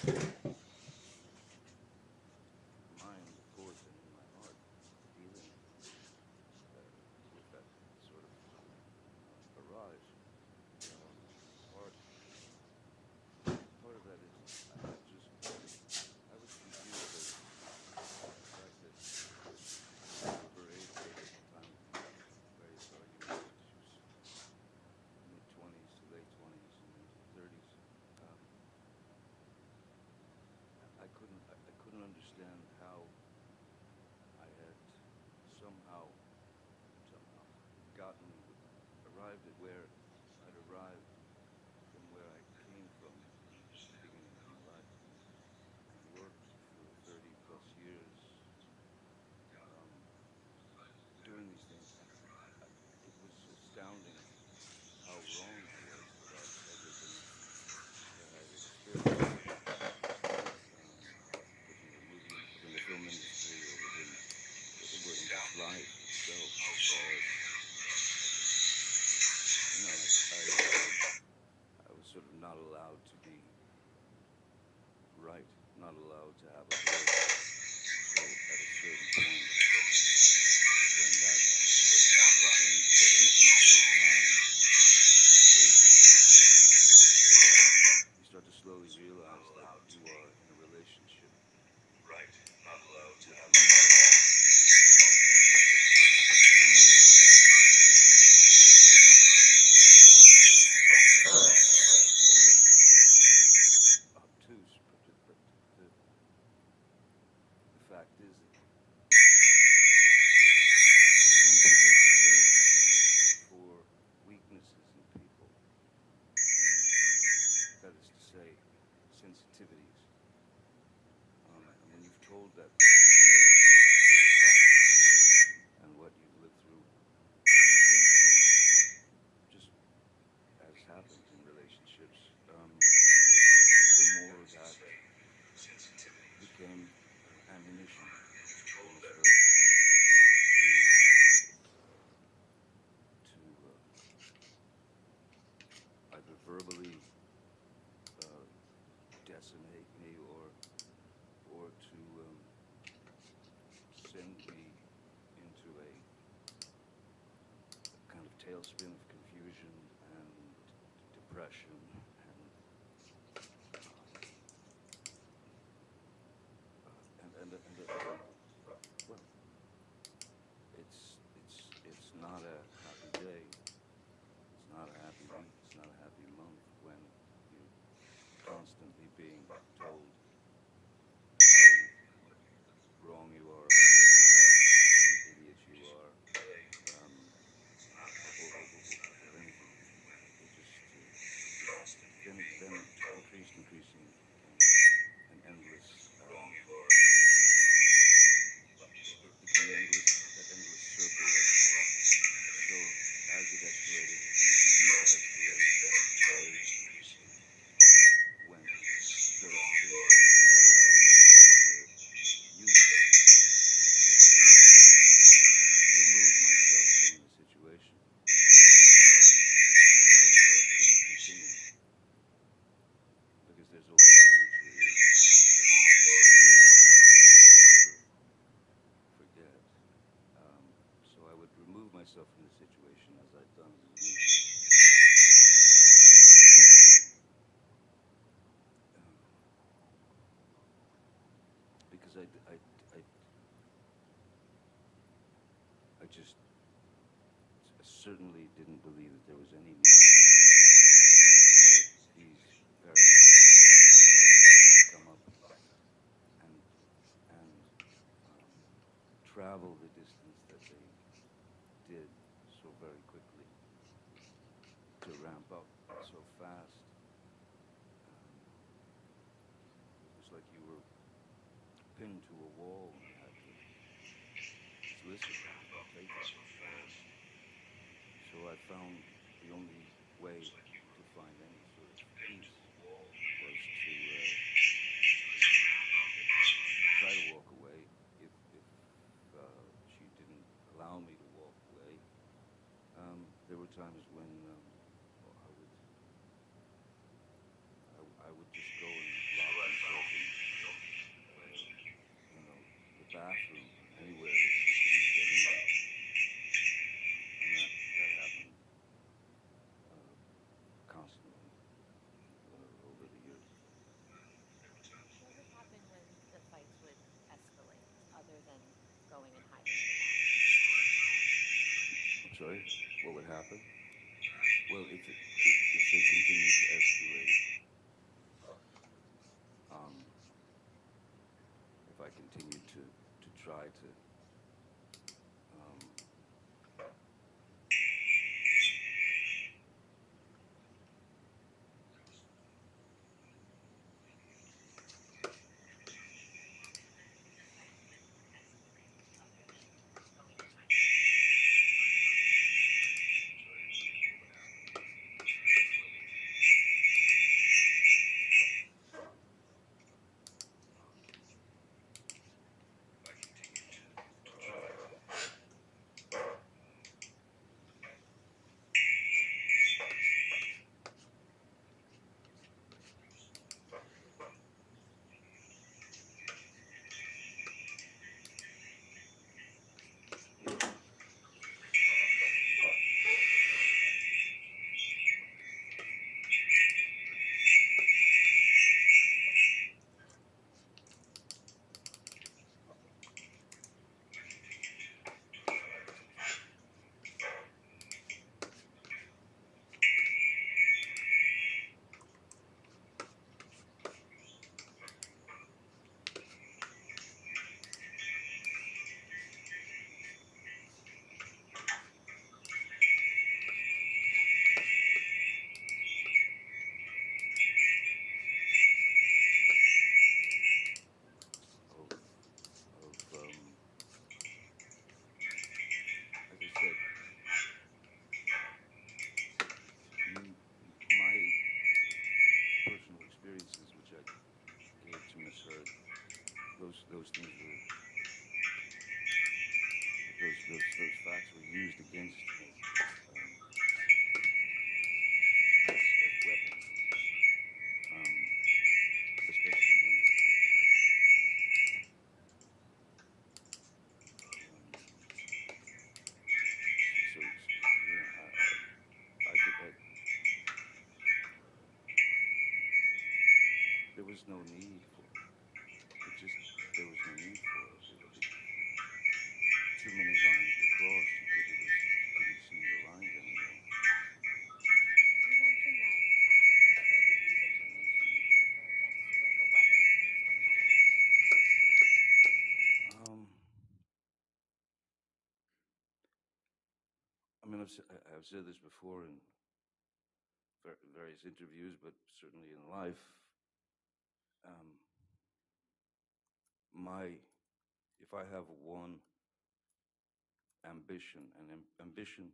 mind, of course, and in my heart, dealing with that sort of barrage. Um, part part of that is I was confused as the fact that we were very aged at the time, various arguments, issues, mid twenties to late twenties and into thirties. Um, I couldn't understand how I had somehow somehow gotten arrived at where I'd arrived from where I came from at the beginning of my life and worked for 30 plus years doing these things, and it was astounding how wrong I was about everything that I had experienced, within the within the film industry, or within just life itself. I was sort of not allowed to be right, not allowed to have a voice. So at a certain point, when that what enters your mind is, you start to slowly realize that you are in a relationship with another. And I know that that sounds obtuse, but the fact is that some people search for weaknesses in people, and that is to say, sensitivities. And when you've told that person your life and what you've lived through, what you've been through, just as happens in relationships, the more that became ammunition transferred to either verbally decimate me, or to send me into a kind of tailspin of confusion and depression and well, it's not a happy day. It's not a happy week. It's not a happy month when you're constantly being told how wrong you are about this or that, what an idiot you are, or anything. It just then increasing became an endless. It became endless. That endless circle escalated. So as it escalated and continued to escalate, I went straight to what I had learned as a youth, which was to remove myself from the situation so that it couldn't continue, because there's only so much there is to hear and never forget. So I would remove myself from the situation as I'd done as a youth, as much as possible, because I just certainly didn't believe that there was any need for these various subjects or arguments to come up and travel the distance that they did so very quickly, to ramp up so fast. It was like you were pinned to a wall and you had to just listen and take it. So I found the only way to find any sort of peace was to try to walk away. If she didn't allow me to walk away, there were times when I would just go and lock myself sorry, what would happen? Well, if they continue to escalate, um, if I continue to try to um, of as I said, my personal experiences, which I gave to Misheard, those things were those facts were used against me as weapons, um, especially I did that. There was no need for it. It just there was no need for it. Too many lines were crossed. Couldn't see the lines anymore. You mentioned that Misheard would use information you gave her against you like a weapon. Can you explain that a little bit? Um, I mean, I've said this before in various interviews, but certainly in life. Um, my if I have one ambition, and ambition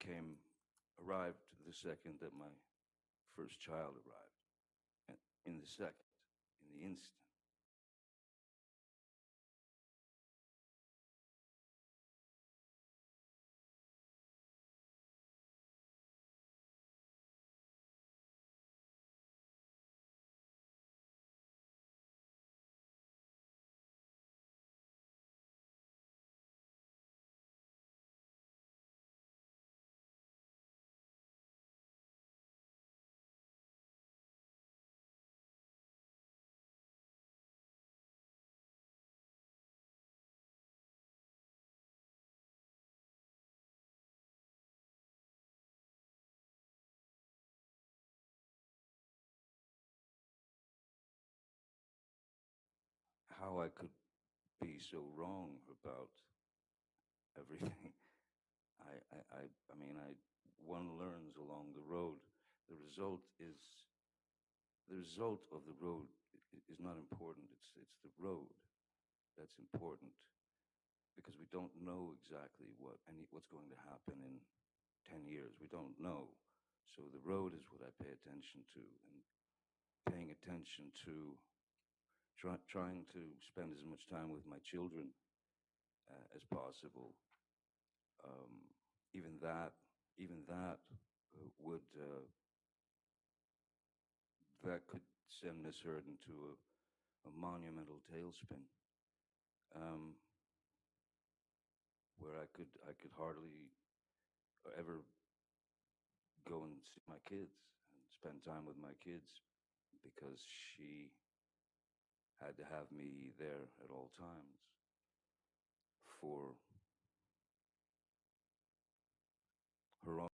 came arrived the second that my first child arrived. In the second, in the instant. How I could be so wrong about everything. I mean, one learns along the road. The result is, the result of the road is not important. It's the road that's important, because we don't know exactly what's going to happen in 10 years. We don't know. So the road is what I pay attention to, and paying attention to trying to spend as much time with my children as possible. Um, even that, even that would that could send Misheard into a monumental tailspin, um, where I could hardly ever go and see my kids and spend time with my kids, because she had to have me there at all times for her own.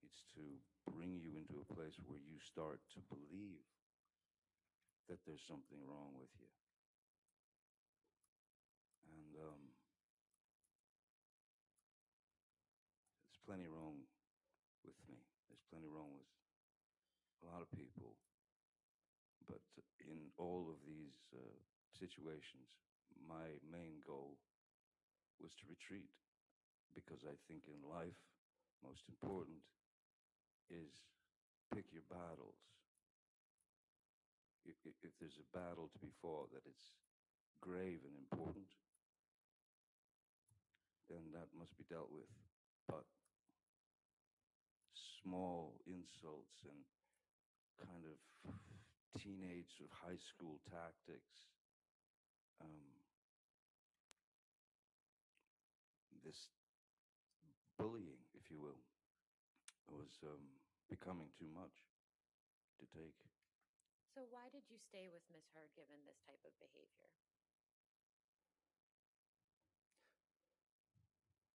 It's to bring you into a place where you start to believe that there's something wrong with you. And there's plenty wrong with me. There's plenty wrong with a lot of people. But in all of these situations, my main goal was to retreat, because I think in life, most important is pick your battles. If there's a battle to be fought that is grave and important, then that must be dealt with. But small insults and kind of teenage or high school tactics, um, this bullying, if you will, was becoming too much to take. So why did you stay with Miss Heard given this type of behavior?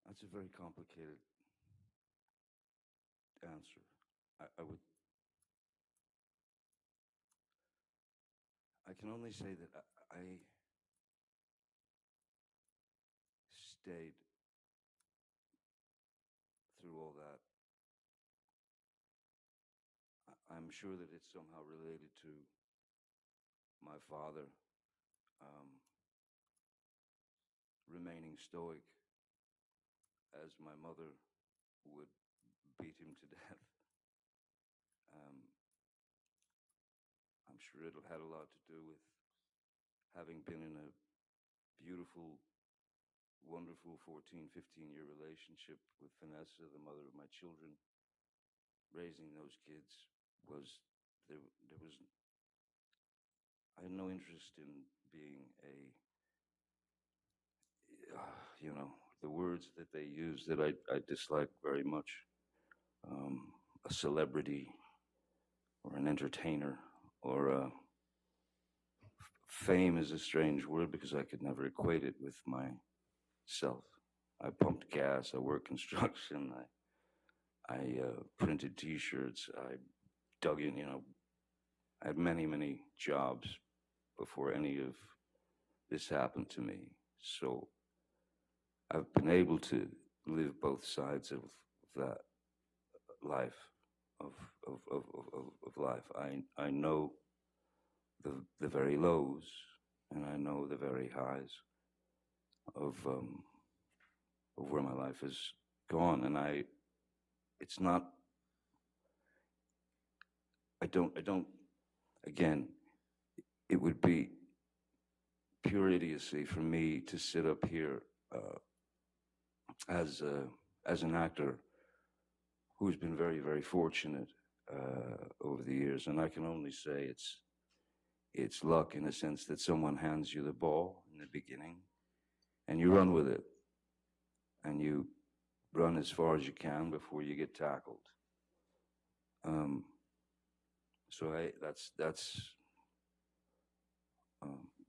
That's a very complicated answer. I would. I can only say that I stayed through all that. I'm sure that it's somehow related to my father remaining stoic as my mother would beat him to death. Um, I'm sure it had a lot to do with having been in a beautiful, wonderful 14, 15-year relationship with Vanessa, the mother of my children. Raising those kids was, there was, I had no interest in being you know, the words that they use that I dislike very much. A celebrity or an entertainer, or fame is a strange word because I could never equate it with myself. I pumped gas, I worked construction, I printed T-shirts, I dug in, I had many, many jobs before any of this happened to me. So I've been able to live both sides of that life. of of life. I know the very lows, and I know the very highs of where my life has gone. And it's not. I don't. Again, it would be pure idiocy for me to sit up here as an actor who's been very fortunate over the years, and I can only say it's luck in the sense that someone hands you the ball in the beginning, and you run with it, and you run as far as you can before you get tackled. So that's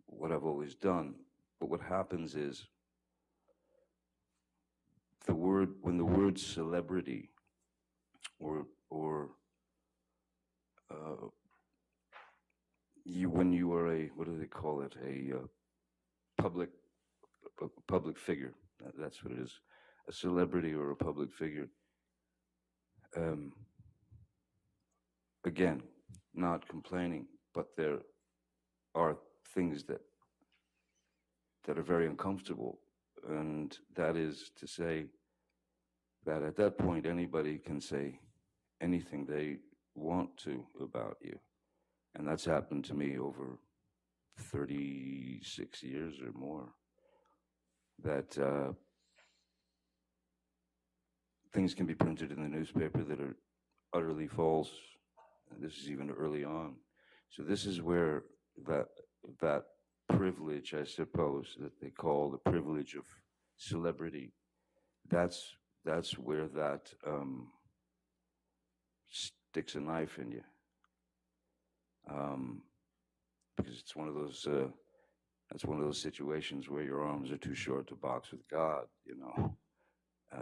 what I've always done. But what happens is when the word celebrity or when you are a, what do they call it, public public figure. That's what it is, a celebrity or a public figure. Um, Again, not complaining, but there are things that are very uncomfortable, and that is to say that at that point anybody can say anything they want to about you, and that's happened to me over 36 years or more. That things can be printed in the newspaper that are utterly false. And this is even early on. So this is where that privilege, I suppose, that they call the privilege of celebrity, that's where that sticks a knife in you, because it's one of those. That's one of those situations where your arms are too short to box with God. You know,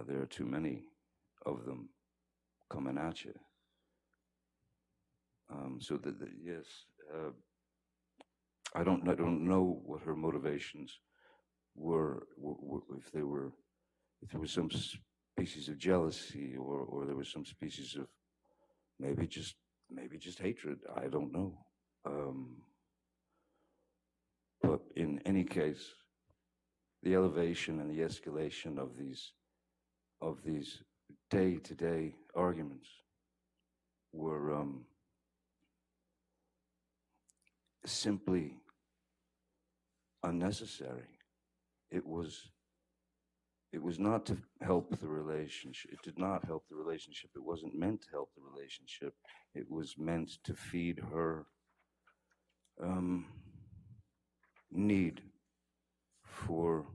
there are too many of them coming at you. So yes, I don't know what her motivations were, if there was some species of jealousy, or there was some species of maybe just hatred. I don't know. But in any case, the elevation and the escalation of these day-to-day arguments were simply unnecessary. It was not to help the relationship. It did not help the relationship. It wasn't meant to help the relationship. It was meant to feed her need for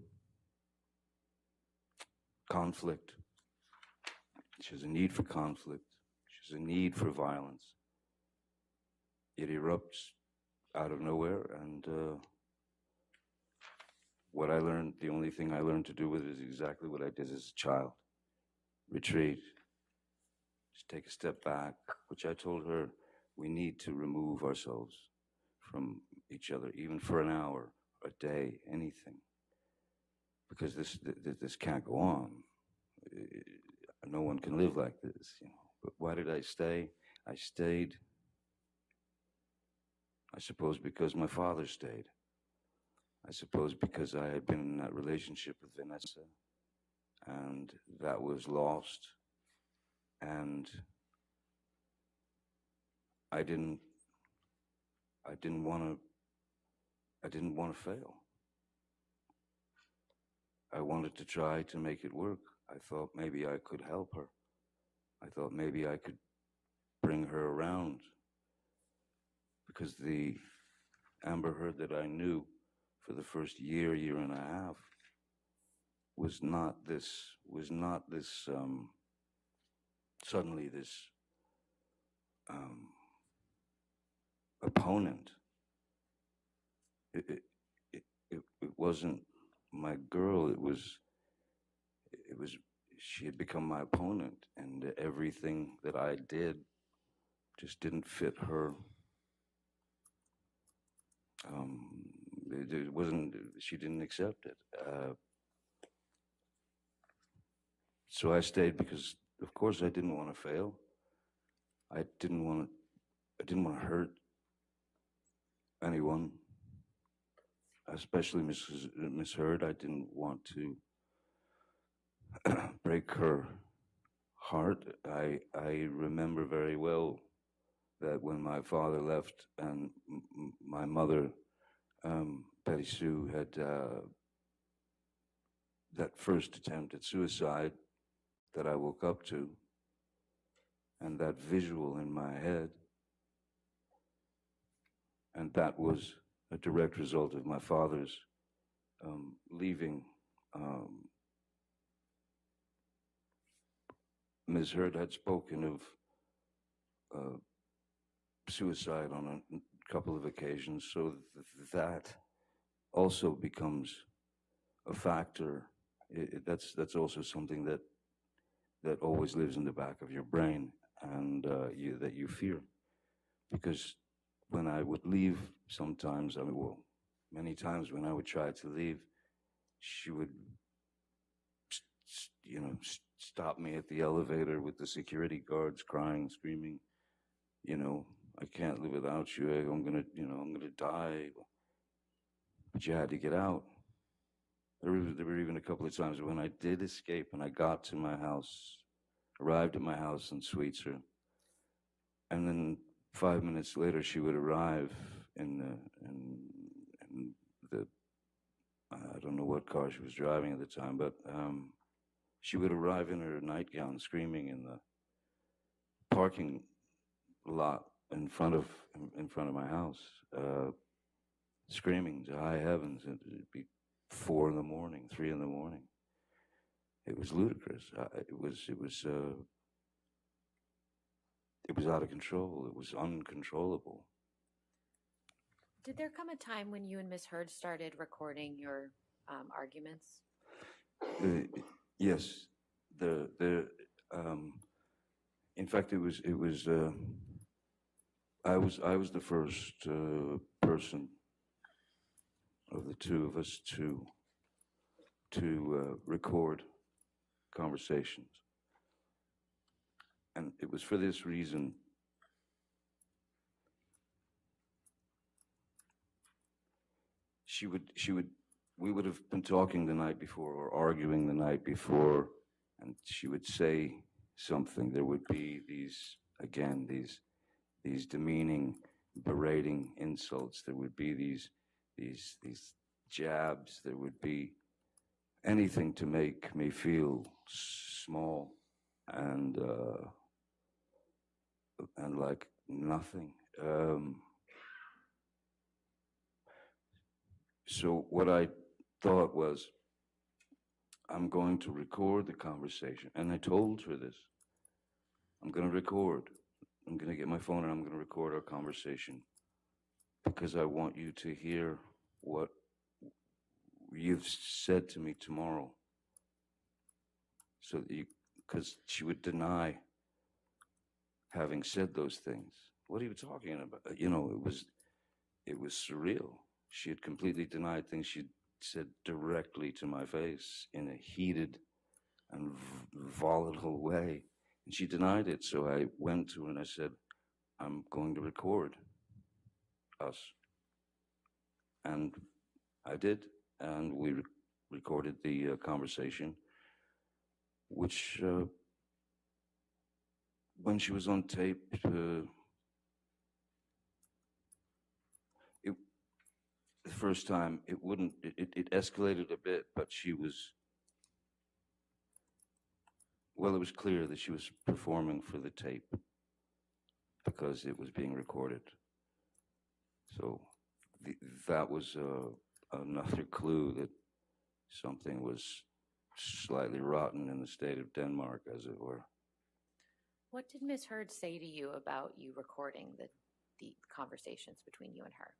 conflict. She has a need for conflict. She has a need for violence. It erupts out of nowhere, and what I learned, the only thing I learned to do with it is exactly what I did as a child. Retreat. Just take a step back, which I told her, we need to remove ourselves from each other, even for an hour, a day, anything. Because this can't go on. No one can live like this, you know. But why did I stay? I stayed, I suppose, because my father stayed. I suppose because I had been in that relationship with Vanessa, and that was lost, and I didn't want to fail. I wanted to try to make it work. I thought maybe I could help her. I thought maybe I could bring her around, because the Amber Heard that I knew for the first year and a half was not this suddenly this opponent. It wasn't my girl. It was she had become my opponent, and everything that I did just didn't fit her. It wasn't. She didn't accept it. So I stayed because, of course, I didn't want to fail. I didn't want to hurt anyone, especially Misheard. I didn't want to break her heart. I remember very well that when my father left and my mother, Betty Sue, had that first attempt at suicide that I woke up to, and that visual in my head, and that was a direct result of my father's leaving. Ms. Heard had spoken of suicide on a couple of occasions, so that also becomes a factor. That's also something that always lives in the back of your brain, and that you fear. Because when I would leave, sometimes, I mean, well, many times when I would try to leave, she would, stop me at the elevator with the security guards crying, screaming, I can't live without you. I'm gonna die. But you had to get out. There were even a couple of times when I did escape and I got to my house, arrived at my house in Sweetser, and then 5 minutes later she would arrive in the I don't know what car she was driving at the time, but she would arrive in her nightgown, screaming in the parking lot in front of my house, screaming to high heavens. It'd be 4 in the morning, 3 in the morning. It was ludicrous. It was out of control. It was uncontrollable. Did there come a time when you and Miss Heard started recording your arguments? Yes, in fact, I was the first person of the two of us to record conversations, and it was for this reason. We would have been talking the night before or arguing the night before, and she would say something. There would be these demeaning, berating insults. There would be these jabs. There would be anything to make me feel small and like nothing. So what I thought was, I'm going to record the conversation. And I told her this. I'm going to record. I'm going to get my phone and I'm going to record our conversation because I want you to hear what you've said to me tomorrow. So that because she would deny having said those things. What are you talking about? It was surreal. She had completely denied things she'd said directly to my face in a heated and volatile way. And she denied it. So I went to her and I said, I'm going to record us. And I did. And we recorded the conversation, which when she was on tape, the first time, it escalated a bit, but it was clear that she was performing for the tape because it was being recorded. So that was another clue that something was slightly rotten in the state of Denmark, as it were. What did Miss Heard say to you about you recording the conversations between you and her?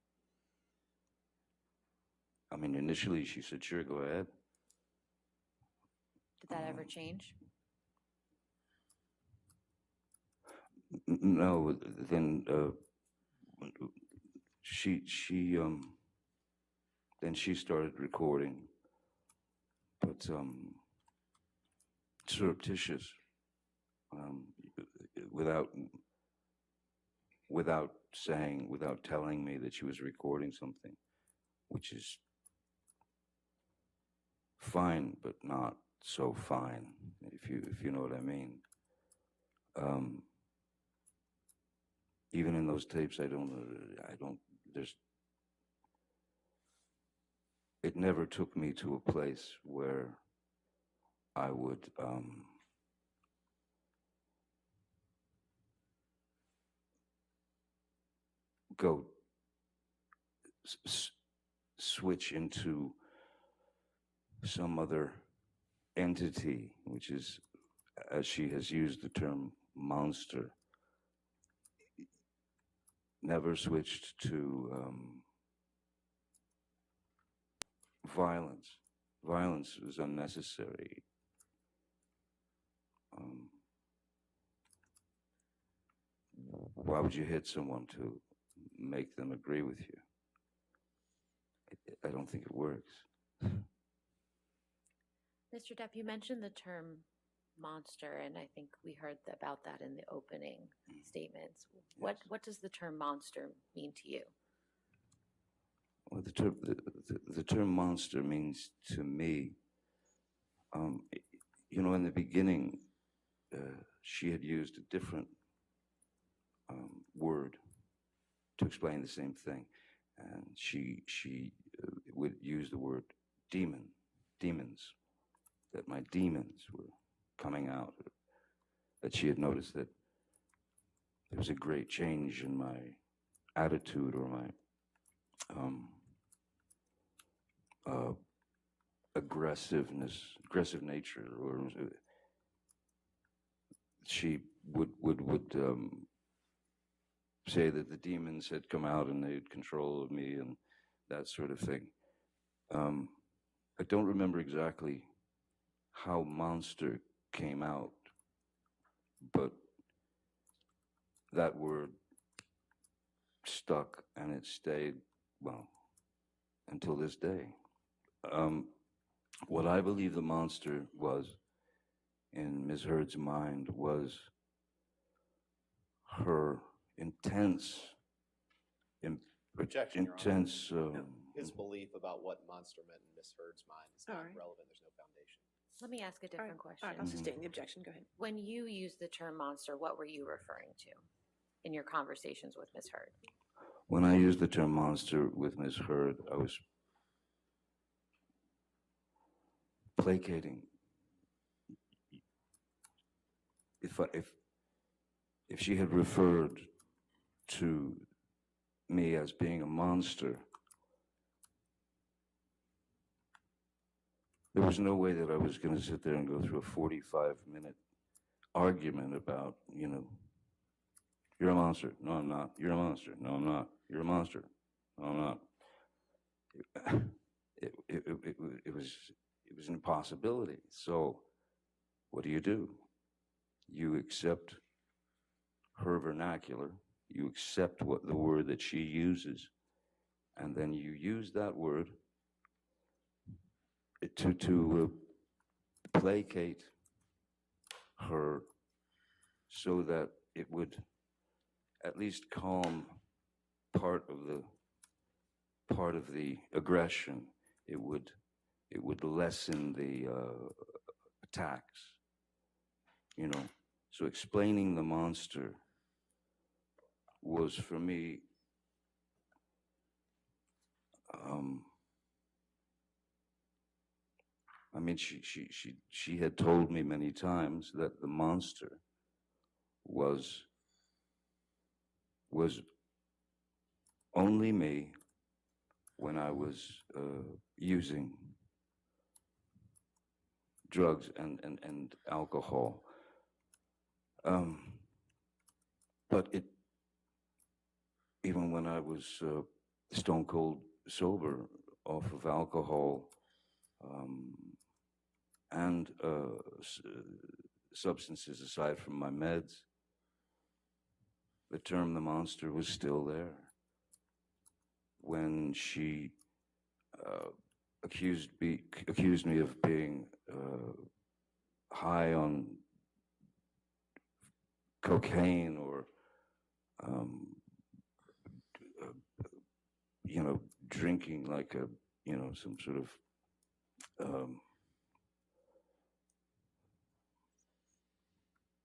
I mean, initially she said, sure, go ahead. Did that ever change? No, then then she started recording, but surreptitious, without without telling me that she was recording something, which is fine, but not so fine, if you know what I mean. Even in those tapes, it never took me to a place where I would go switch into some other entity, which is, as she has used the term, monster. Never switched to violence. Violence was unnecessary. Why would you hit someone to make them agree with you? I don't think it works. Mr. Depp, you mentioned the term monster, and I think we heard about that in the opening statements. Yes. What does the term monster mean to you? Well, the term monster means to me, in the beginning, she had used a different word to explain the same thing, and she would use the word demons, that my demons were coming out, that she had noticed that there was a great change in my attitude or my aggressive nature, or she would say that the demons had come out and they had control of me and that sort of thing. I don't remember exactly how monster came out, but that word stuck and it stayed, well, until this day. What I believe the monster was in Misheard's mind was her intense, Objection, Your Honor. intense. His belief about what monster meant in Misheard's mind is not All right. relevant. There's no foundation. Let me ask a All different right, question. I'll sustain the objection. Go ahead. When you use the term monster, what were you referring to in your conversations with Ms. Heard? When I used the term monster with Ms. Heard, I was placating. If she had referred to me as being a monster, there was no way that I was going to sit there and go through a 45-minute argument about, you're a monster. No, I'm not. You're a monster. No, I'm not. You're a monster. No, I'm not. It was an impossibility. So what do? You accept her vernacular. You accept what the word that she uses, and then you use that word to placate her so that it would at least calm part of the aggression. It would lessen the attacks. So explaining the monster was for me she had told me many times that the monster was only me when I was using drugs and alcohol. But even when I was stone cold sober off of alcohol and substances aside from my meds, the term the monster was still there. When she accused me of being high on cocaine or drinking like some sort of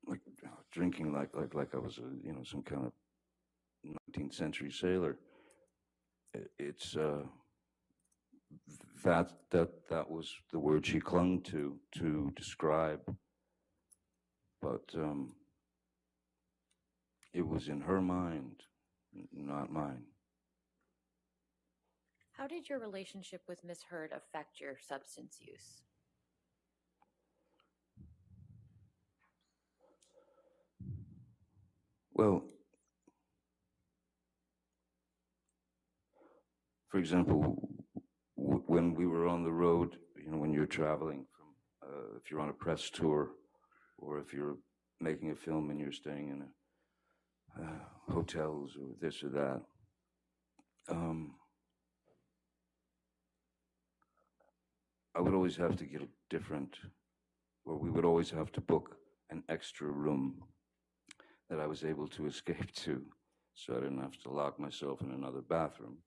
like drinking like I was some kind of 19th century sailor. It's that was the word she clung to describe, but it was in her mind, not mine. How did your relationship with Misheard affect your substance use? Well, for example, when we were on the road, when you're traveling from, if you're on a press tour, or if you're making a film and you're staying in hotels or this or that, I would always have to get a different, or we would always have to book an extra room that I was able to escape to, so I didn't have to lock myself in another bathroom.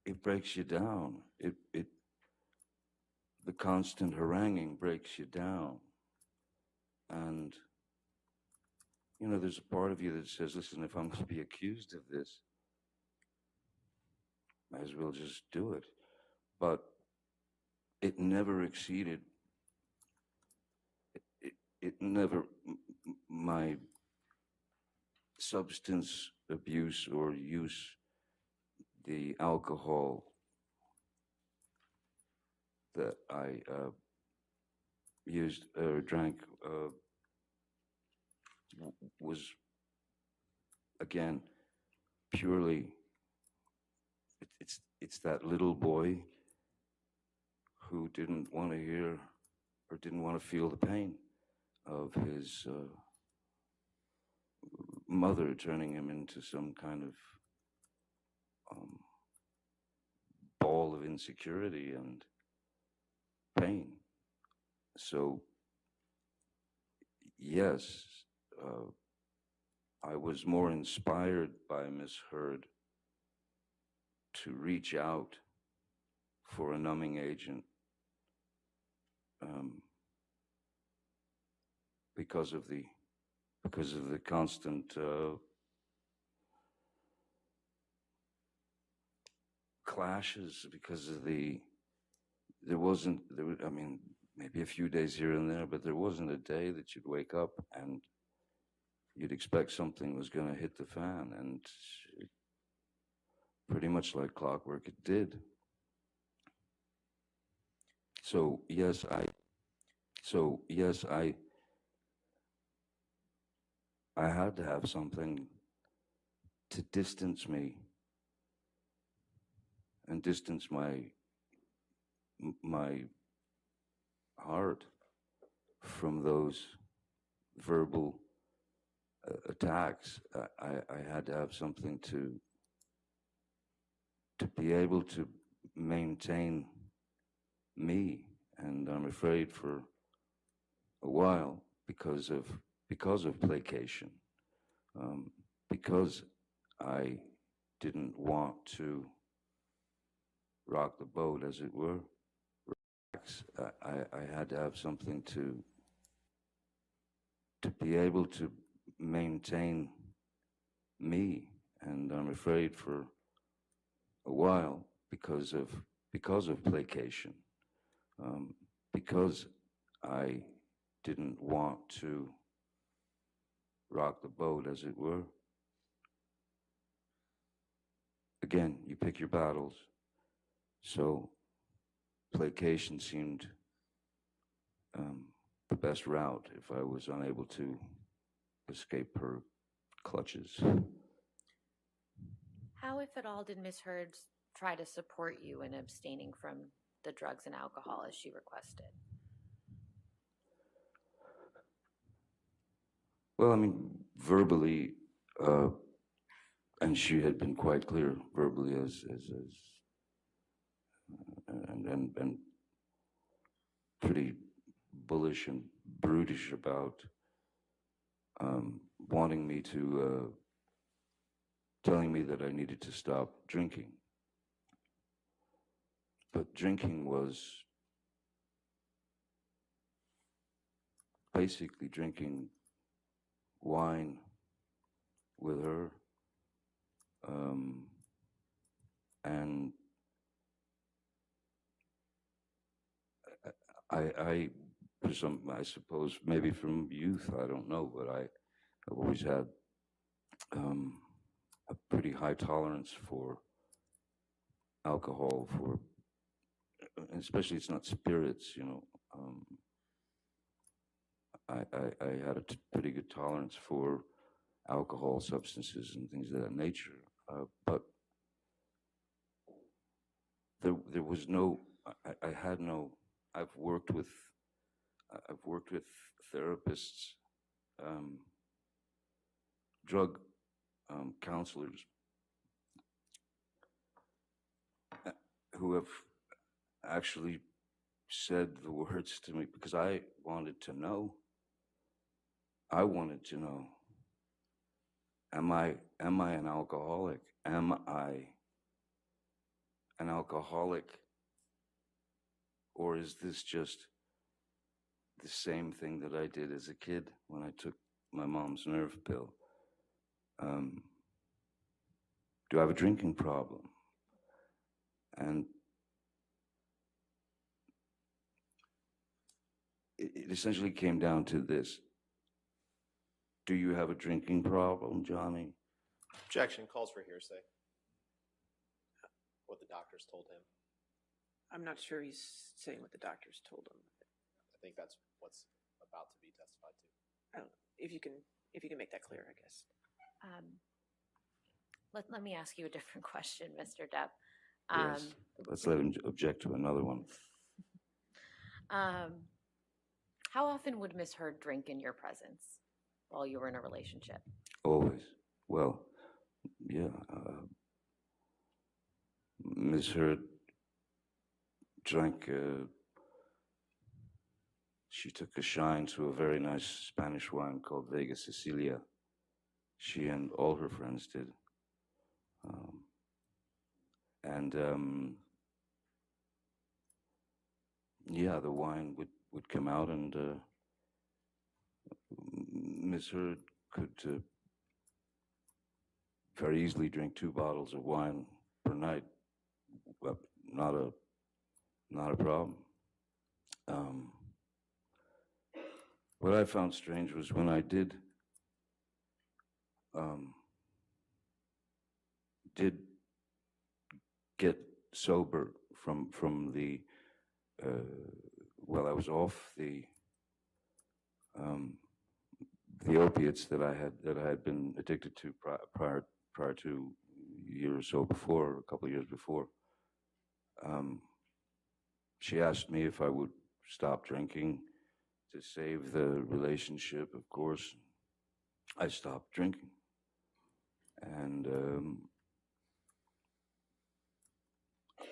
It breaks you down. The constant haranguing breaks you down. And, there's a part of you that says, listen, if I'm going to be accused of this, might as well just do it. But it never exceeded, it never, my substance abuse or use, the alcohol that I used or drank was, again, purely, it's that little boy who didn't want to hear or didn't want to feel the pain of his mother turning him into some kind of ball of insecurity and pain. So, yes, I was more inspired by Misheard to reach out for a numbing agent because of the constant clashes, because of I mean, maybe a few days here and there, but there wasn't a day that you'd wake up and you'd expect something was going to hit the fan, and pretty much like clockwork, it did. So yes, I had to have something to distance me and distance my heart from those verbal attacks. I had to have something to be able to maintain me, and I'm afraid for a while, because of placation, because I didn't want to rock the boat, as it were. I had to have something to be able to maintain me, and I'm afraid for a while, because of placation, because I didn't want to rock the boat, as it were. Again, you pick your battles. So placation seemed the best route if I was unable to escape her clutches. How, if at all, did Misheard try to support you in abstaining from the drugs and alcohol as she requested? Well, I mean, verbally, and she had been quite clear verbally and pretty bullish and brutish about wanting me to, telling me that I needed to stop drinking. But drinking was basically drinking wine with her, and I, I suppose maybe from youth, I don't know, but I've always had a pretty high tolerance for alcohol, for especially it's not spirits, you know. I had a pretty good tolerance for alcohol, substances, and things of that nature, but there was no, I had no. I've worked with therapists, drug counselors who have actually said the words to me because I wanted to know. I wanted to know, am I an alcoholic? Am I an alcoholic? Or is this just the same thing that I did as a kid when I took my mom's nerve pill? Do I have a drinking problem? And it essentially came down to this. Do you have a drinking problem, Johnny? Objection, calls for hearsay. What the doctors told him. I'm not sure he's saying what the doctors told him. I think that's what's about to be testified to. I don't know. If you can make that clear, I guess. Let me ask you a different question, Mr. Depp. Yes. Let's let him object to another one. How often would Misheard drink in your presence while you were in a relationship? Always. Well, yeah. Misheard drank. She took a shine to a very nice Spanish wine called Vega Sicilia. She and all her friends did. Yeah, the wine would come out, and Misheard could very easily drink 2 bottles of wine per night. Well, not a problem. What I found strange was when I did get sober from the I was off the opiates that I had been addicted to prior to a year or so before, a couple of years before. She asked me if I would stop drinking to save the relationship. Of course, I stopped drinking, and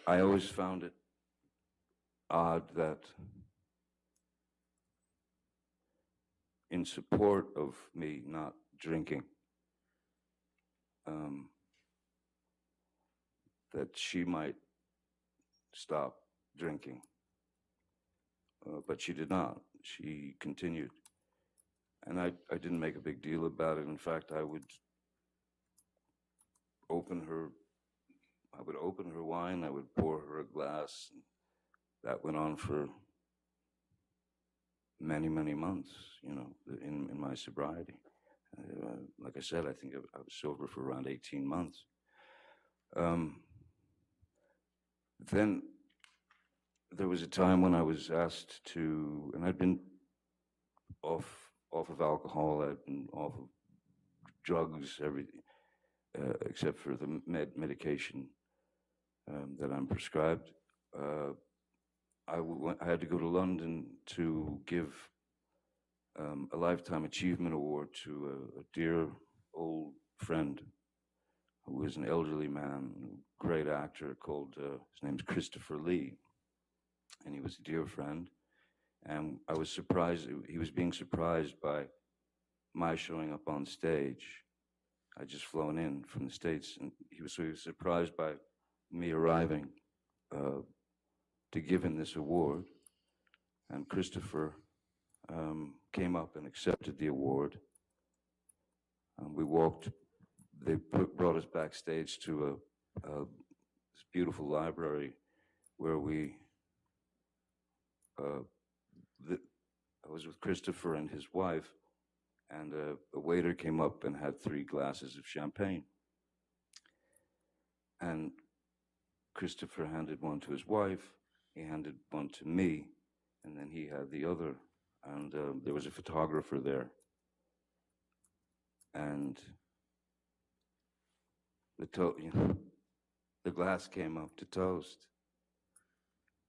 I always found it odd that in support of me not drinking, that she might stop drinking. But she did not. She continued. And I didn't make a big deal about it. In fact, I would open her wine, I would pour her a glass. And that went on for many, many months, you know, in my sobriety. Like I said, I think I was sober for around 18 months. Then there was a time when I was asked to, and I'd been off of alcohol, I'd been off of drugs, everything, except for the medication that I'm prescribed. I had to go to London to give a Lifetime Achievement Award to a dear old friend who was an elderly man, a great actor called, his name's Christopher Lee, and he was a dear friend. And I was surprised, he was being surprised by my showing up on stage. I'd just flown in from the States, and he was surprised by me arriving to give him this award. And Christopher came up and accepted the award. We walked, they brought us backstage to this beautiful library where I was with Christopher and his wife, and a waiter came up and had 3 glasses of champagne. And Christopher handed one to his wife, he handed one to me, and then he had the other. And there was a photographer there. And the glass came up to toast.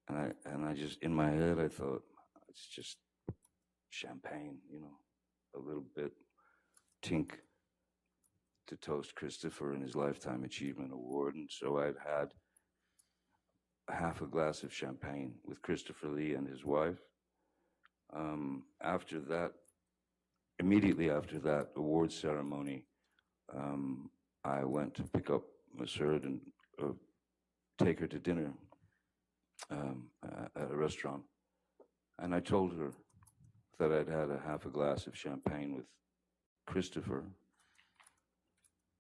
And I just, in my head, I thought, it's just champagne, a little bit tink to toast Christopher in his Lifetime Achievement Award. And so I'd had half a glass of champagne with Christopher Lee and his wife. After that, immediately after that award ceremony, I went to pick up Misheard and take her to dinner at a restaurant. And I told her that I'd had a half a glass of champagne with Christopher.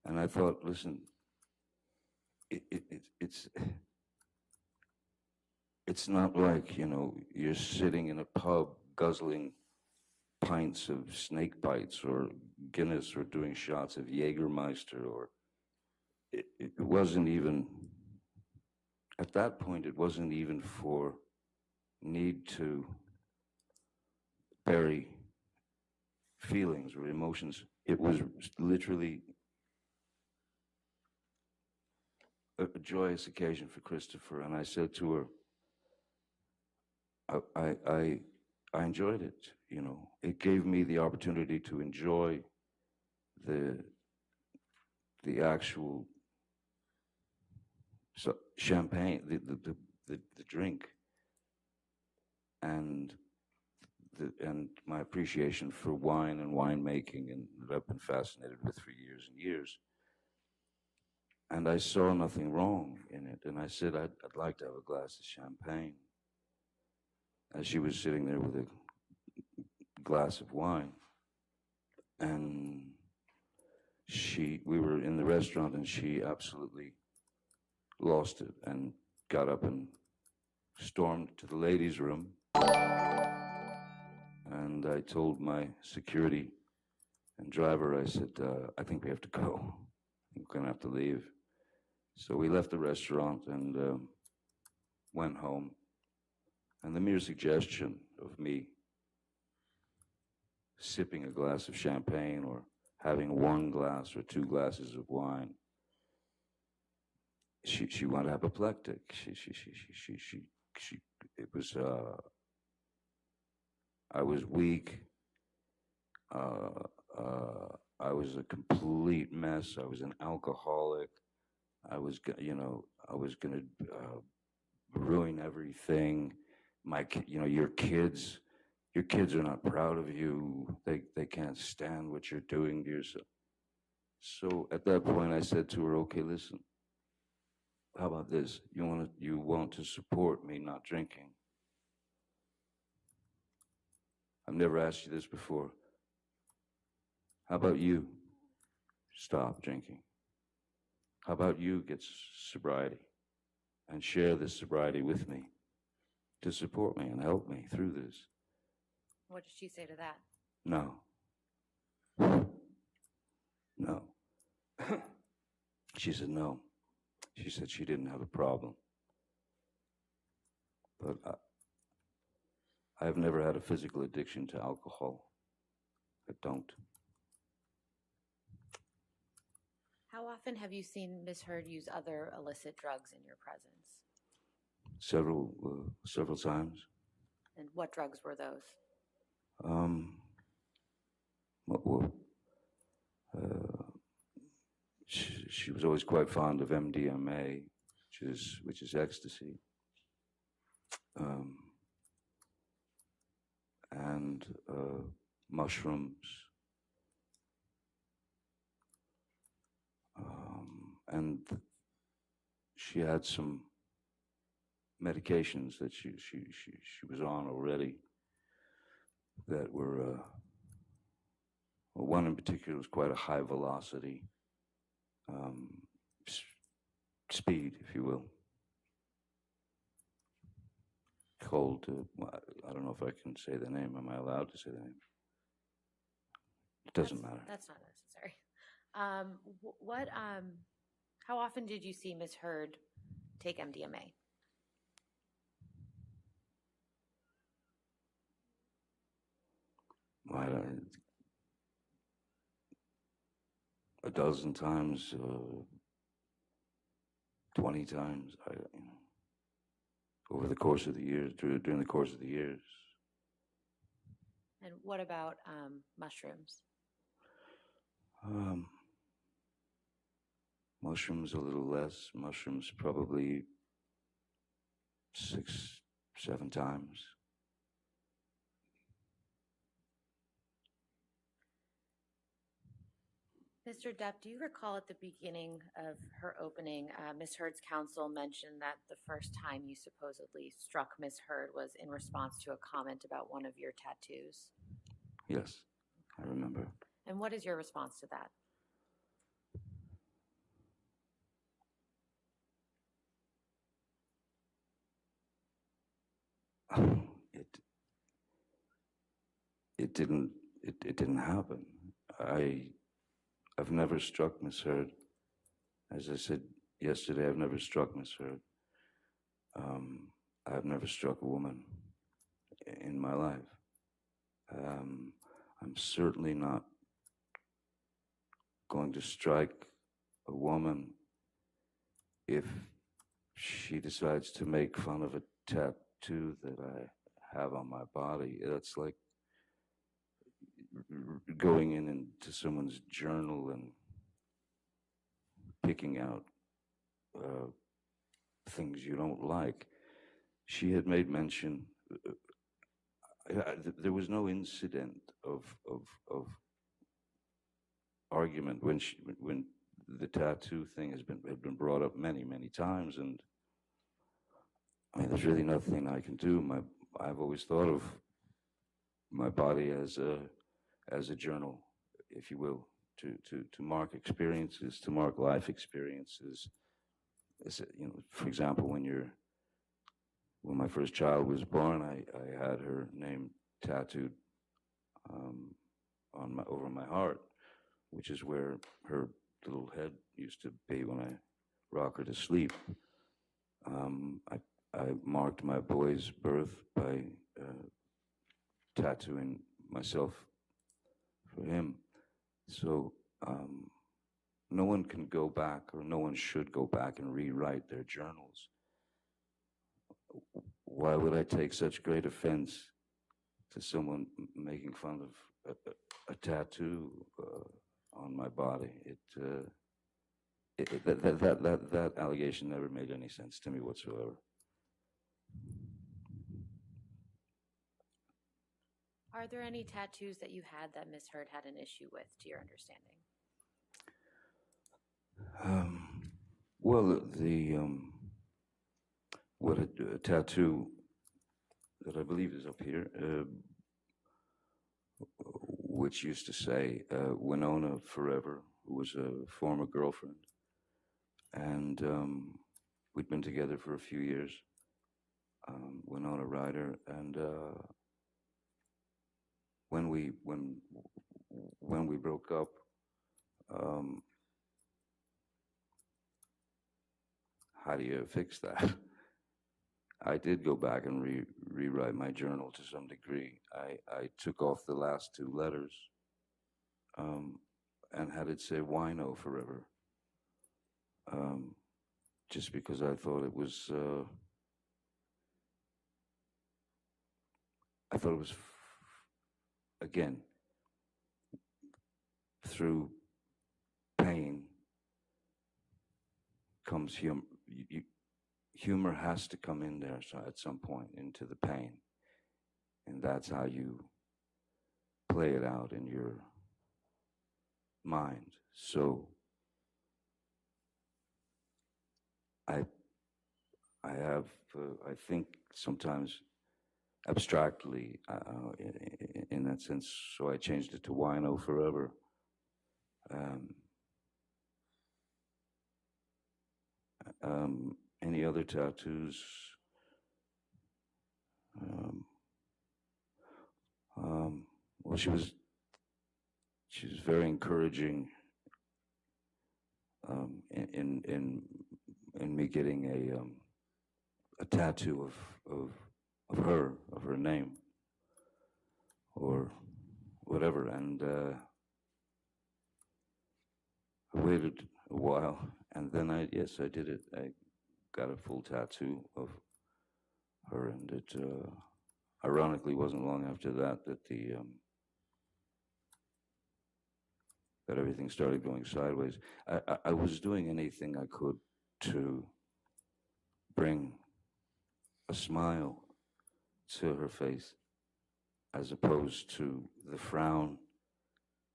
And I thought, listen, it's not like, you're sitting in a pub guzzling pints of snake bites or Guinness or doing shots of Jägermeister, or it wasn't even, at that point, it wasn't even for need to bury feelings or emotions. It was literally a joyous occasion for Christopher. And I said to her, I enjoyed it, It gave me the opportunity to enjoy the actual champagne, the drink, and my appreciation for wine and winemaking, and that I've been fascinated with for years and years. And I saw nothing wrong in it. And I said, I'd like to have a glass of champagne. As she was sitting there with a glass of wine. And we were in the restaurant, and she absolutely lost it and got up and stormed to the ladies' room. And I told my security and driver, I said, I think we have to go. I think we're gonna have to leave. So we left the restaurant and went home. And the mere suggestion of me sipping a glass of champagne or having 1 glass or 2 glasses of wine, she went apoplectic. It was, I was weak. I was a complete mess. I was an alcoholic. I was gonna ruin everything. Your kids are not proud of you. They can't stand what you're doing to yourself. So at that point, I said to her, okay, listen, how about this? You want to support me not drinking? I've never asked you this before. How about you stop drinking? How about you get sobriety and share this sobriety with me to support me and help me through this? What did she say to that? No. No. She said no. She said she didn't have a problem. But I've never had a physical addiction to alcohol. I don't. How often have you seen Misheard use other illicit drugs in your presence? Several times. And what drugs were those? She was always quite fond of MDMA, which is ecstasy, and mushrooms, And she had some medications that she was on already that were, well, one in particular was quite a high velocity um, speed, if you will. Called, I don't know if I can say the name. Am I allowed to say the name? It doesn't matter. That's not necessary. How often did you see Misheard take MDMA? A dozen times, 20 times, over the course of the years, during the course of the years. And what about mushrooms? Mushrooms a little less. Mushrooms probably 6, 7 times. Mr. Depp, do you recall at the beginning of her opening, Misheard's counsel mentioned that the first time you supposedly struck Misheard was in response to a comment about one of your tattoos? Yes, I remember. And what is your response to that? It didn't happen. I've never struck Misheard. As I said yesterday, I've never struck Misheard. I've never struck a woman in my life. I'm certainly not going to strike a woman if she decides to make fun of a tattoo that I have on my body. That's like going into someone's journal and picking out things you don't like. She had made mention. There was no incident of argument when the tattoo thing had been brought up many times, and I mean, there's really nothing I can do. I've always thought of my body as a journal, if you will, to mark experiences, to mark life experiences. For example, when my first child was born, I had her name tattooed over my heart, which is where her little head used to be when I rock her to sleep. I marked my boy's birth by tattooing myself for him. So no one can go back, or no one should go back and rewrite their journals. Why would I take such great offense to someone making fun of a tattoo on my body? That allegation never made any sense to me whatsoever. Are there any tattoos that you had that Misheard had an issue with, to your understanding? Well, a tattoo that I believe is up here, which used to say Winona Forever, who was a former girlfriend, and we'd been together for a few years. Winona Ryder, and when we broke up, how do you fix that? I did go back and rewrite my journal to some degree. I took off the last 2 letters and had it say Wino Forever, just because I thought it was again, through pain comes humor. Humor has to come in there at some point into the pain, and that's how you play it out in your mind. So I have, I think sometimes abstractly in that sense, so I changed it to Wino Forever. Any other tattoos? Well, she was very encouraging in me getting a tattoo of her name or whatever, and I waited a while, and then I did it. I got a full tattoo of her, and it ironically wasn't long after that that everything started going sideways. I was doing anything I could to bring a smile to her face, as opposed to the frown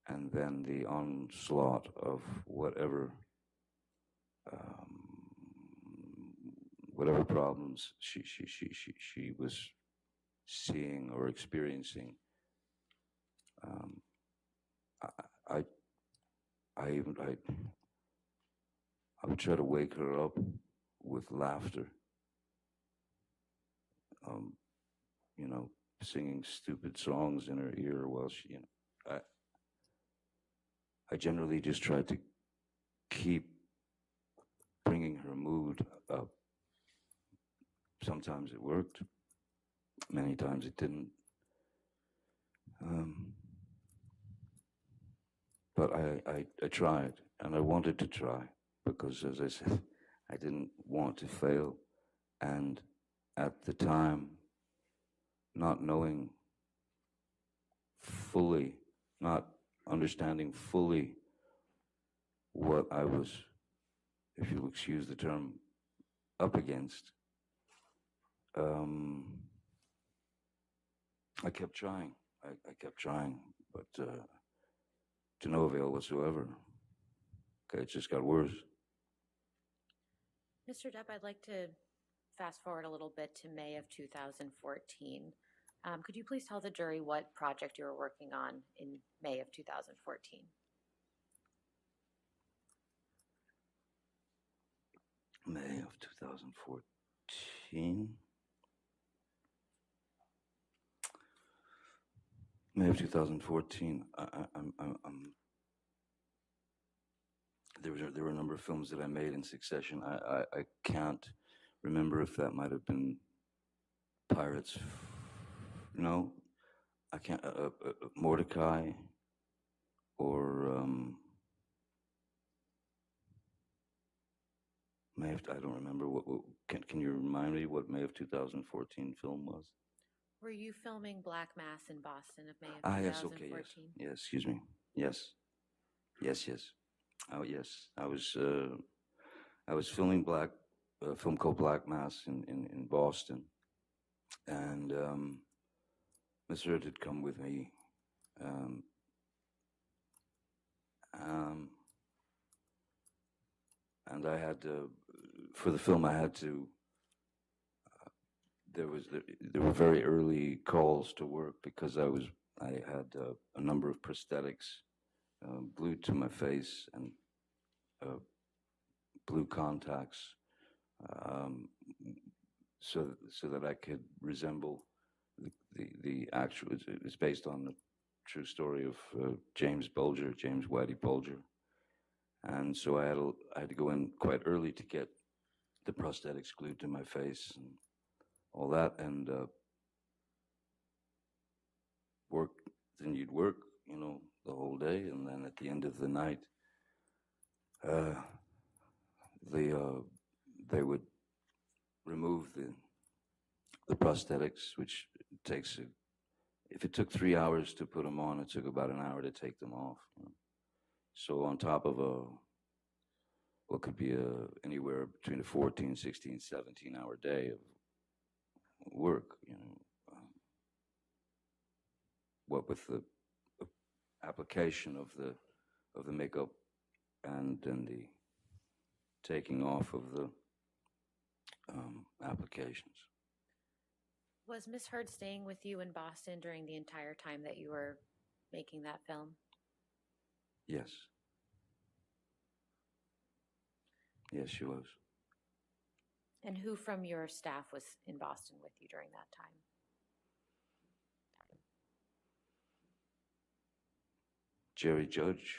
and then the onslaught of whatever problems she was seeing or experiencing. I would try to wake her up with laughter. You know, singing stupid songs in her ear while she, I generally just tried to keep bringing her mood up. Sometimes it worked, many times it didn't. But I tried, and I wanted to try, because, as I said, I didn't want to fail. And at the time, not knowing fully, not understanding fully what I was, if you'll excuse the term, up against, I kept trying. I kept trying, but to no avail whatsoever. Okay, it just got worse. Mr. Depp, I'd like to fast forward a little bit to May of 2014. Could you please tell the jury what project you were working on in May of 2014? May of 2014. May of 2014. There were a number of films that I made in succession. I can't remember if that might have been Pirates. No, I can't. Mordecai, or May of, I don't remember. What can you remind me what May of 2014 film was? Were you filming Black Mass in Boston of May of 2014? Yes, okay, yes, excuse me, yes. Oh, yes, I was filming a film called Black Mass in Boston, and Misheard had come with me, and I had to, for the film, I had to. There were very early calls to work, because I had a number of prosthetics glued to my face, and blue contacts, so that I could resemble the actual. It's based on the true story of James Whitey Bulger, and so I had to go in quite early to get the prosthetics glued to my face and all that, and work. Then you'd work, the whole day, and then at the end of the night, they would remove the prosthetics, which takes if it took 3 hours to put them on, it took about an hour to take them off. So on top of what could be anywhere between a 14, 16, 17-hour day of work, what with the application of the makeup and then the taking off of applications. Was Miss Heard staying with you in Boston during the entire time that you were making that film? Yes. Yes, she was. And who from your staff was in Boston with you during that time? Jerry Judge,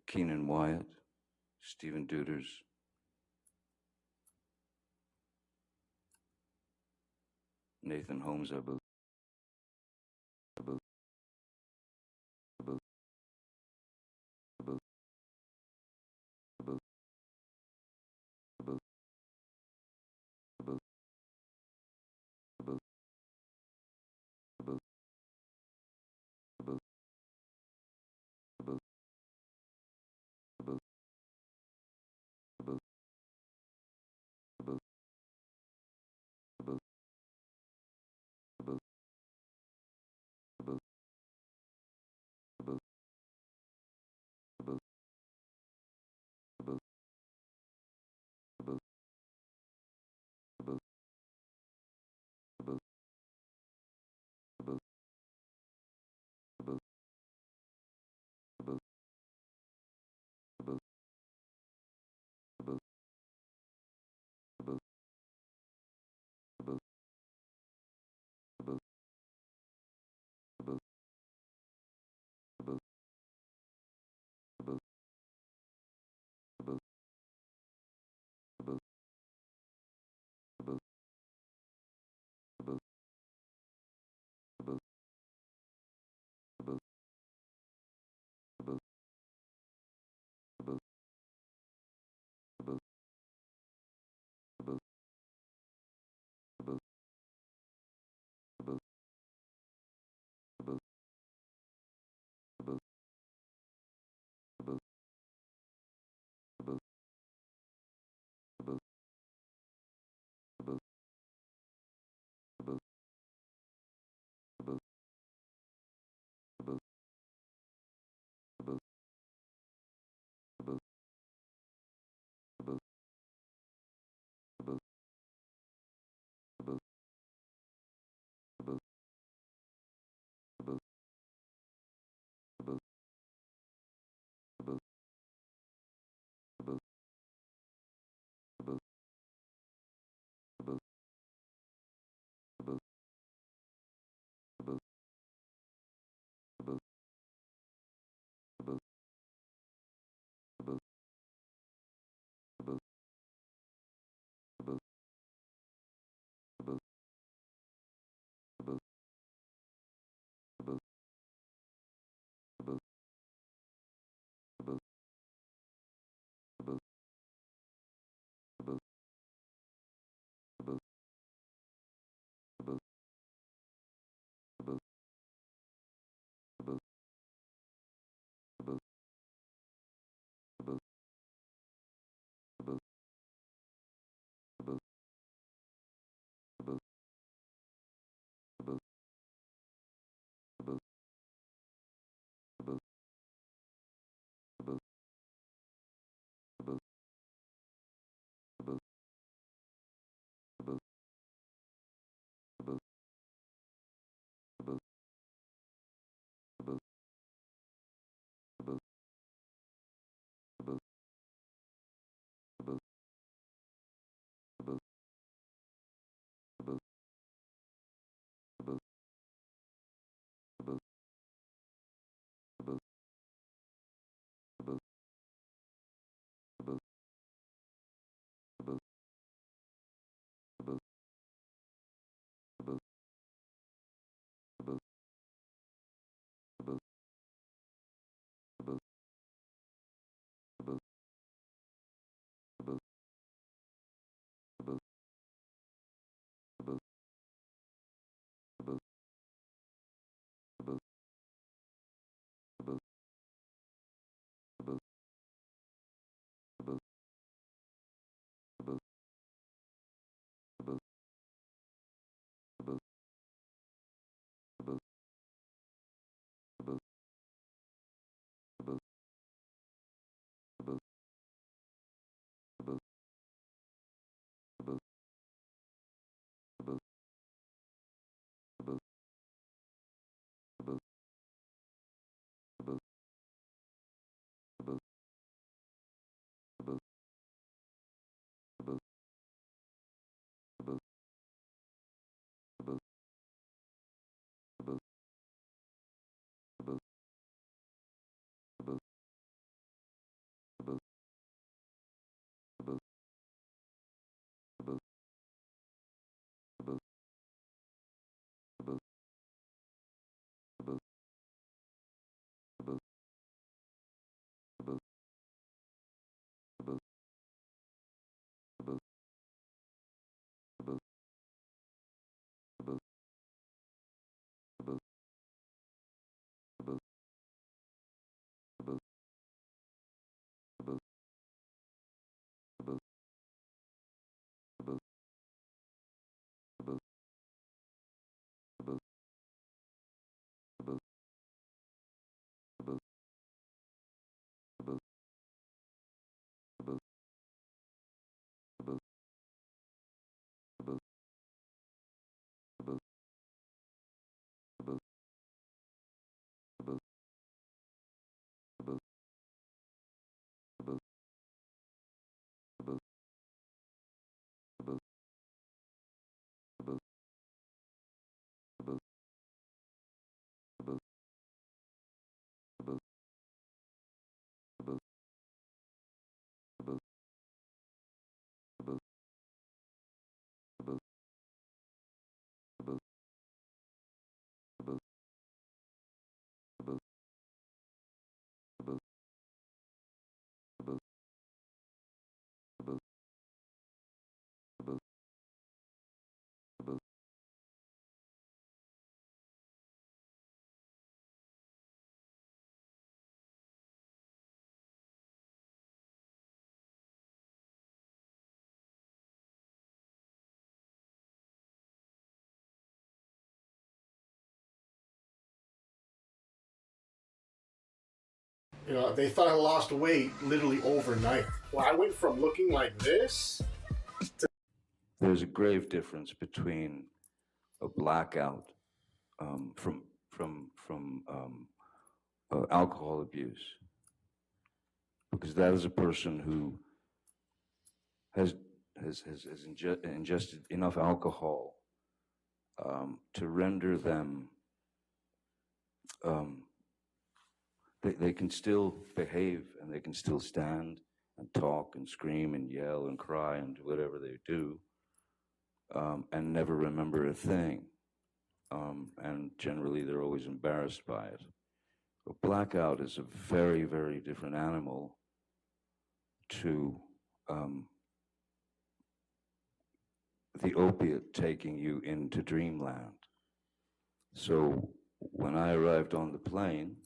Keenan Wyatt, Stephen Duders, Nathan Holmes, I believe. You know, they thought I lost weight literally overnight. Well, I went from looking like this. There's a grave difference between a blackout from alcohol abuse, because that is a person who has ingested enough alcohol to render them they can still behave, and they can still stand and talk and scream and yell and cry and do whatever they do, and never remember a thing. And generally, they're always embarrassed by it. A blackout is a very, very different animal to the opiate taking you into dreamland. So when I arrived on the plane,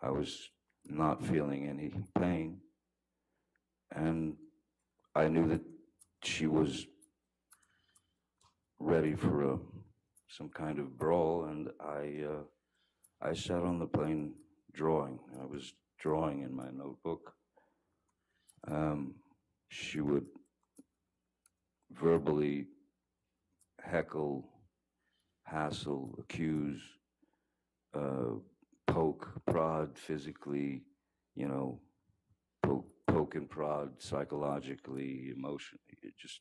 I was not feeling any pain, and I knew that she was ready for some kind of brawl, and I sat on the plane drawing. I was drawing in my notebook. She would verbally heckle, hassle, accuse, poke, prod physically, you know, poke and prod psychologically, emotionally, just,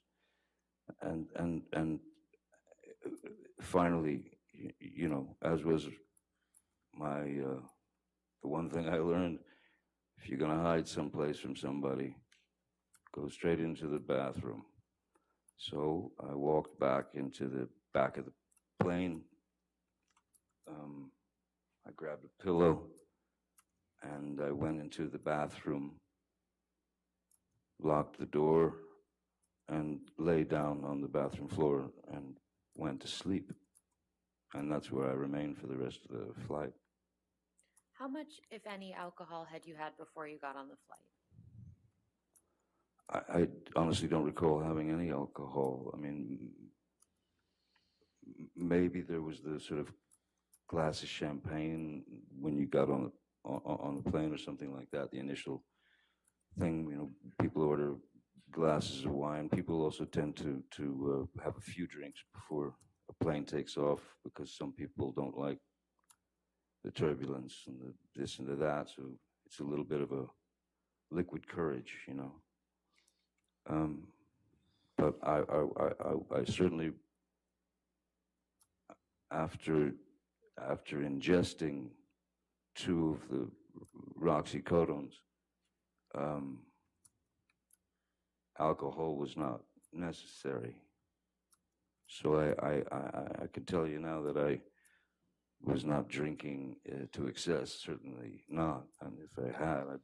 and finally, you know, as was my, the one thing I learned, if you're gonna hide someplace from somebody, go straight into the bathroom. So I walked back into the back of the plane. I grabbed a pillow and I went into the bathroom, locked the door, and lay down on the bathroom floor and went to sleep. And that's where I remained for the rest of the flight. How much, if any, alcohol had you had before you got on the flight? I honestly don't recall having any alcohol. I mean, maybe there was the sort of glass of champagne when you got on the plane or something like that. The initial thing, you know, people order glasses of wine. People also tend to have a few drinks before a plane takes off, because some people don't like the turbulence and the this and the that. So it's a little bit of a liquid courage, you know. But I certainly, after ingesting 2 of the roxycodones, alcohol was not necessary. So I can tell you now that I was not drinking to excess, certainly not. And if I had, I'd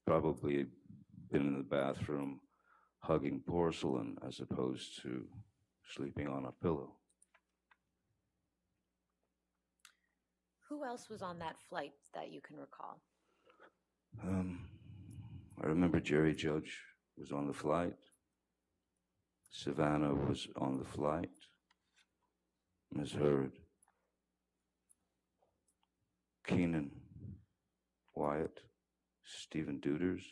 probably been in the bathroom hugging porcelain as opposed to sleeping on a pillow. Who else was on that flight that you can recall? I remember Jerry Judge was on the flight. Savannah was on the flight. Misheard. Keenan, Wyatt, Stephen Duders.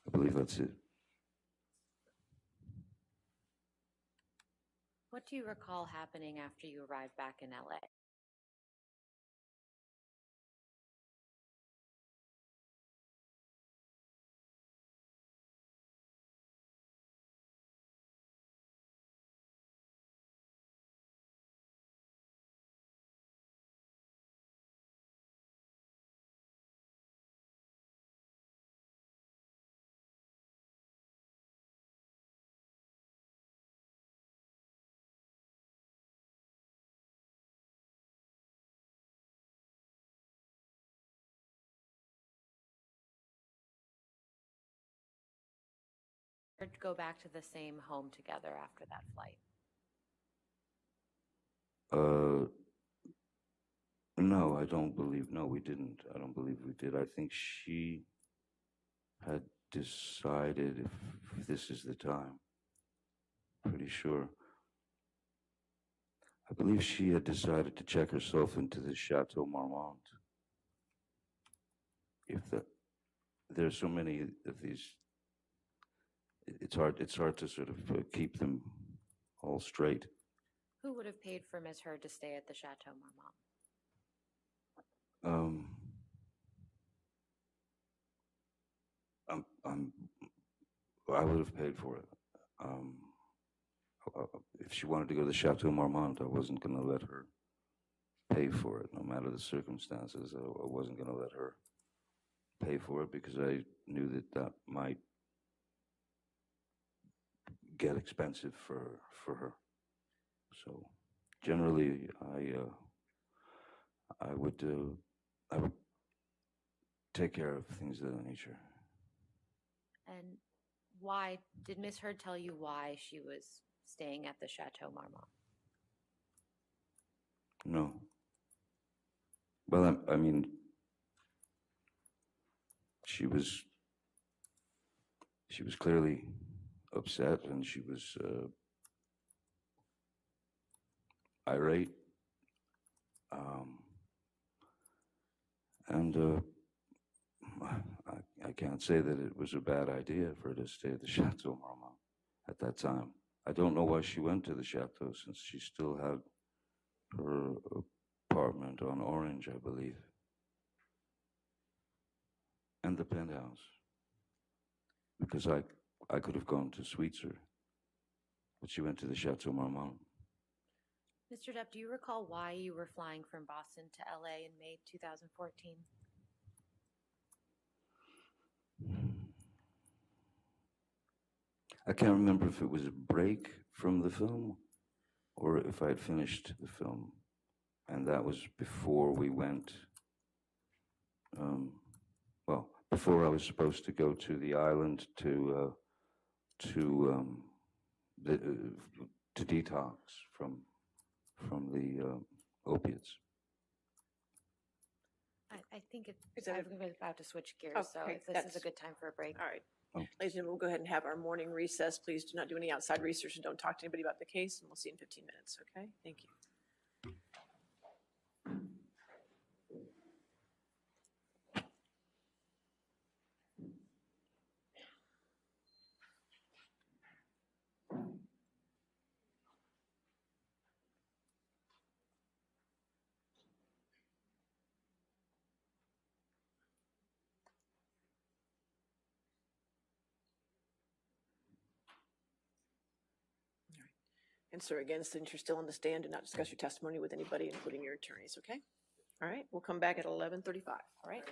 I believe that's it. What do you recall happening after you arrived back in LA? Or go back to the same home together after that flight? No, I don't believe, no, we didn't. I don't believe we did. I think she had decided if this is the time. pretty sure. I believe she had decided to check herself into the Chateau Marmont. There's so many of these, it's hard to sort of keep them all straight. Who would have paid for Ms. Heard to stay at the Chateau Marmont? I would have paid for it. If she wanted to go to the Chateau Marmont, I wasn't going to let her pay for it, no matter the circumstances. I wasn't going to let her pay for it because I knew that might get expensive for her. So generally, I would take care of things of that nature. And why did Ms. Heard tell you why she was staying at the Chateau Marmont? No. Well, I mean, she was clearly upset, and she was irate, and I can't say that it was a bad idea for her to stay at the Chateau Marmont at that time. I don't know why she went to the Chateau, since she still had her apartment on Orange, I believe, and the penthouse, because I could have gone to Sweetser, but she went to the Chateau Marmont. Mr. Depp, do you recall why you were flying from Boston to LA in May 2014? I can't remember if it was a break from the film or if I had finished the film, and that was before we went, before I was supposed to go to the island to detox from the opiates. I think Is that I'm about to switch gears, so Okay, if this is that's- a good time for a break. All right. Oh. Ladies and gentlemen, we'll go ahead and have our morning recess. Please do not do any outside research and don't talk to anybody about the case, and we'll see you in 15 minutes, okay? Thank you. And sir, again, since you're still on the stand, do not discuss your testimony with anybody, including your attorneys, okay? All right, we'll come back at 11:35, all right?